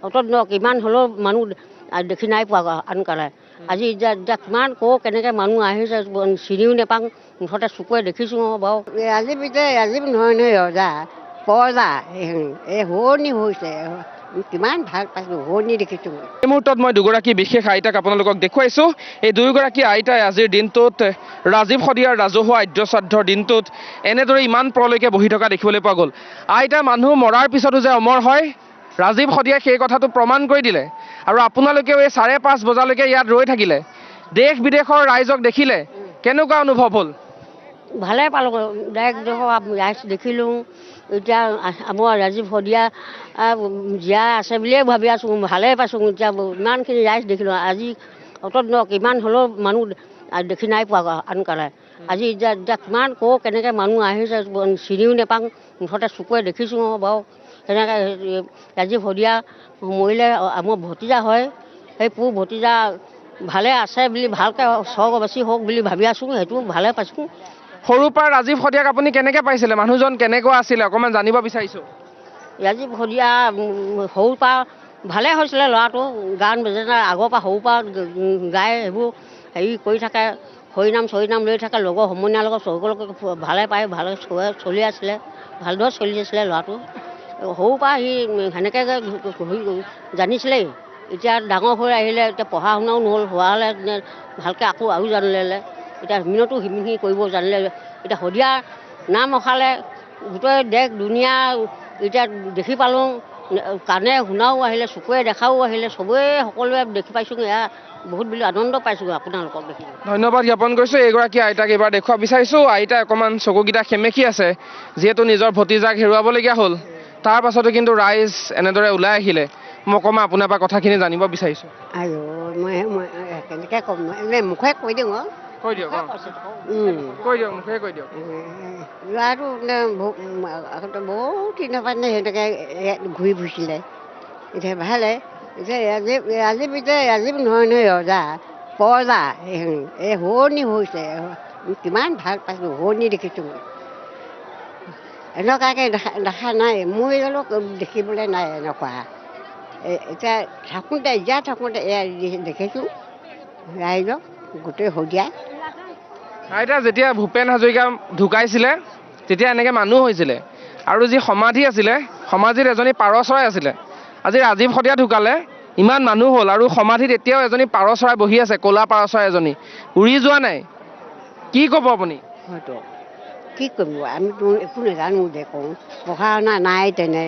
অতদিন কিমান হ'লেও মানুহ দেখি নাই পোৱা আনকালে আজি এতিয়া কিমান কেনেকৈ মানুহ আহিছে চিনিও নাপাওঁ মুঠতে চকুৱে দেখিছোঁ বাৰু আজি আজি নহয় নহয় ৰজা পৰ্দা এই শুৱনি হৈছে কিমান ভাল পাইছোঁ শুৱনি দেখিছোঁ। এই মুহূৰ্তত মই দুগৰাকী বিশেষ আইতাক আপোনালোকক দেখুৱাইছোঁ। এই দুয়োগৰাকী আইতাই আজিৰ দিনটোত ৰাজীৱ শদিয়াৰ ৰাজহুৱা আদ্য শ্ৰাদ্ধৰ দিনটোত এনেদৰে ইমান পৰলৈকে বহি থকা দেখিবলৈ পোৱা গ'ল। আইতা মানুহ মৰাৰ পিছতো যে অমৰ হয় ৰাজীৱ শদিয়াই সেই কথাটো প্ৰমাণ কৰি দিলে। আৰু আপোনালোকেও এই 5:30 বজালৈকে ইয়াত ৰৈ থাকিলে, দেশ বিদেশৰ ৰাইজক দেখিলে, কেনেকুৱা অনুভৱ হ'ল? ভালে পালোঁ, দেশ ৰাইজ দেখিলোঁ। এতিয়া আমাৰ ৰাজীৱ শদিয়া জীয়াই আছে বুলিয়ে ভাবি আছোঁ, ভালেই পাইছোঁ। এতিয়া ইমানখিনি ৰাইজ দেখিলোঁ। আজি অতদিন কিমান হ'লেও মানুহ দেখি নাই পোৱা আনকালে আজি এতিয়া কিমান কেনেকৈ মানুহ আহিছে চিনিও নাপাওঁ মুঠতে চকুৱে দেখিছোঁ বাৰু তেনেকৈ ৰাজীৱ শদিয়া মৰিলে আমাৰ ভতিজা হয়, সেই পু ভতিজা ভালে আছে বুলি ভালকৈ স্বৰ্গবাসী হওক বুলি ভাবি আছোঁ, সেইটো ভালে পাইছোঁ। সৰুৰ পৰা ৰাজীৱ শদিয়াক আপুনি কেনেকৈ পাইছিলে? মানুহজন কেনেকুৱা আছিলে অকণমান জানিব বিচাৰিছোঁ। ৰাজীৱ শদিয়া সৰুৰ পৰা ভালে হৈছিলে, ল'ৰাটো গান বেজেনা আগৰ পৰা সৰুৰ পৰা গাই সেইবোৰ হেৰি কৰি থাকে, হৰিনাম চৰিনাম লৈ থাকে, লগৰ সমনীয়াৰ লগত সকলোকে ভালে পায়, ভালে চলি আছিলে, ভালদৰে চলি আছিলে ল'ৰাটো। সৰুৰ পৰা সি সেনেকৈ জানিছিলেই। এতিয়া ডাঙৰ হৈ আহিলে, এতিয়া পঢ়া শুনাও নহ'ল, হোৱা হ'লে ভালকৈ আকৌ আৰু জানিলে। এতিয়া সিমিনতো সিমিনি কৰিব জানিলে। এতিয়া শদিয়াৰ নাম ৰখালে গোটেই দেশ দুনীয়া এতিয়া দেখি পালোঁ, কাণে শুনাও আহিলে, চকুৱে দেখাও আহিলে, চবেই সকলোৱে দেখি পাইছোঁ। এয়া বহুত বুলি আনন্দ পাইছোঁ আপোনালোকক দেখি। ধন্যবাদ জ্ঞাপন কৰিছোঁ। এইগৰাকী আইতাক এইবাৰ দেখুৱাব বিচাৰিছোঁ। আইতাই অকণমান চকুকেইটা সেমেকি আছে, যিহেতু নিজৰ ভতিজাক হেৰুৱাবলগীয়া হ'ল। তাৰ পাছতো কিন্তু ৰাইজ এনেদৰে ওলাই আহিলে। মই অকণমান আপোনাৰ পৰা কথাখিনি জানিব বিচাৰিছোঁ। আৰু মই কেনেকৈ ক'ম, এনে মুখে কৈ দিওঁ আৰু কৈ দিয়ক, কৈ দিয়ক, মুখে কৈ দিয়ক। ল'ৰাটো আগতে বহুত দিনৰ পৰা সিহঁতকে ঘূৰি ফুৰিছিলে, এতিয়া ভালে এতিয়া ৰাজীৱ নহয় নহয় ৰজা পৰ্দা এই শুৱনি হৈছে কিমান ভাল পাইছোঁ, শুৱনি দেখিছোঁ। এনেকুৱাকৈ দেখা নাই, মোৰ অলপ দেখিবলৈ নাই এনেকুৱা। এতিয়া জীয়াই থাকোঁতে এয়া দেখিছোঁ ৰাইজক গোটেই শদিয়াই। আইতা যেতিয়া ভূপেন হাজৰিকা ঢুকাইছিলে তেতিয়া এনেকৈ মানুহ হৈছিলে, আৰু যি সমাধি আছিলে সমাধিত এজনী পাৰ চৰাই আছিলে। আজি ৰাজীৱ শদিয়া ঢুকালে, ইমান মানুহ হ'ল, আৰু সমাধিত এতিয়াও এজনী পাৰ চৰাই বহি আছে, ক'লা পাৰ চৰাই এজনী উৰি যোৱা নাই। কি ক'ব আপুনি? হয়তো কি কৰিব, আমিতো একো নাজানো যে কওঁ, পঢ়া শুনা নাই তেনে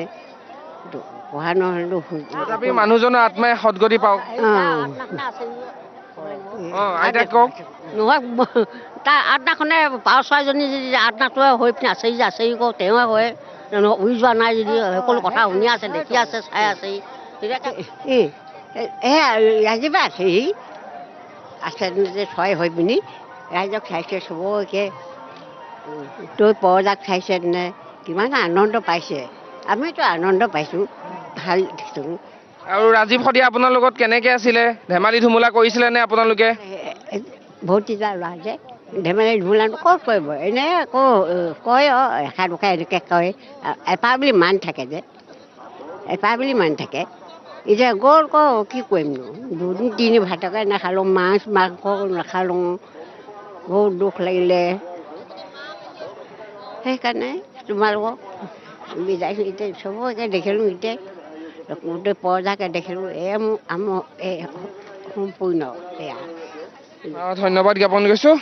পঢ়া নহ'লেতো তথাপি মানুহজনৰ আত্মাই সদগতি পাওক। আইতা কওক। নহয় তাৰ আত্মাখনে পাৰ চৰাইজনী যদি আত্মাটোৱে হৈ পিনে আছেই যে আছেই কওঁ, তেওঁৱে হয়, উৰি যোৱা নাই যদি সকলো কথা শুনি আছে, দেখি আছে, চাই আছেই। ৰাজীৱা আছেহি আছে যে ছয় হৈ পিনি ৰাইজক চাইছে, চবকে তই পৰ্দাক চাইছে নে, কিমান আনন্দ পাইছে। আমিতো আনন্দ পাইছোঁ, ভাল দেখিছোঁ। আৰু ৰাজীৱ শদিয়া আপোনাৰ লগত কেনেকৈ আছিলে? ধেমালি ধুমুলা কৰিছিলে নে আপোনালোকে? ভতিজা ল'ৰা যে ধেমালি ধুমুলাটো ক'ত কৰিব, এনেই আকৌ কয় এষাৰ দুষাৰ এনেকৈ কয়, এপাৰ বুলি মান থাকে যে, এপাৰ বুলি মান থাকে। এতিয়া গ'ল কি কৰিমনো, দুদিন তিনি ভাতকে নাখালোঁ, মাছ মাংস নাখালোঁ, বহুত দুখ লাগিলে। সেইকাৰণে তোমালোকক বিদায় এতিয়া চবকে দেখিলোঁ, এতিয়া গোটেই পৰ্দাকে দেখিলোঁ, মোৰ সম্পূৰ্ণ এয়া। ধন্যবাদ জ্ঞাপন কৰিছোঁ।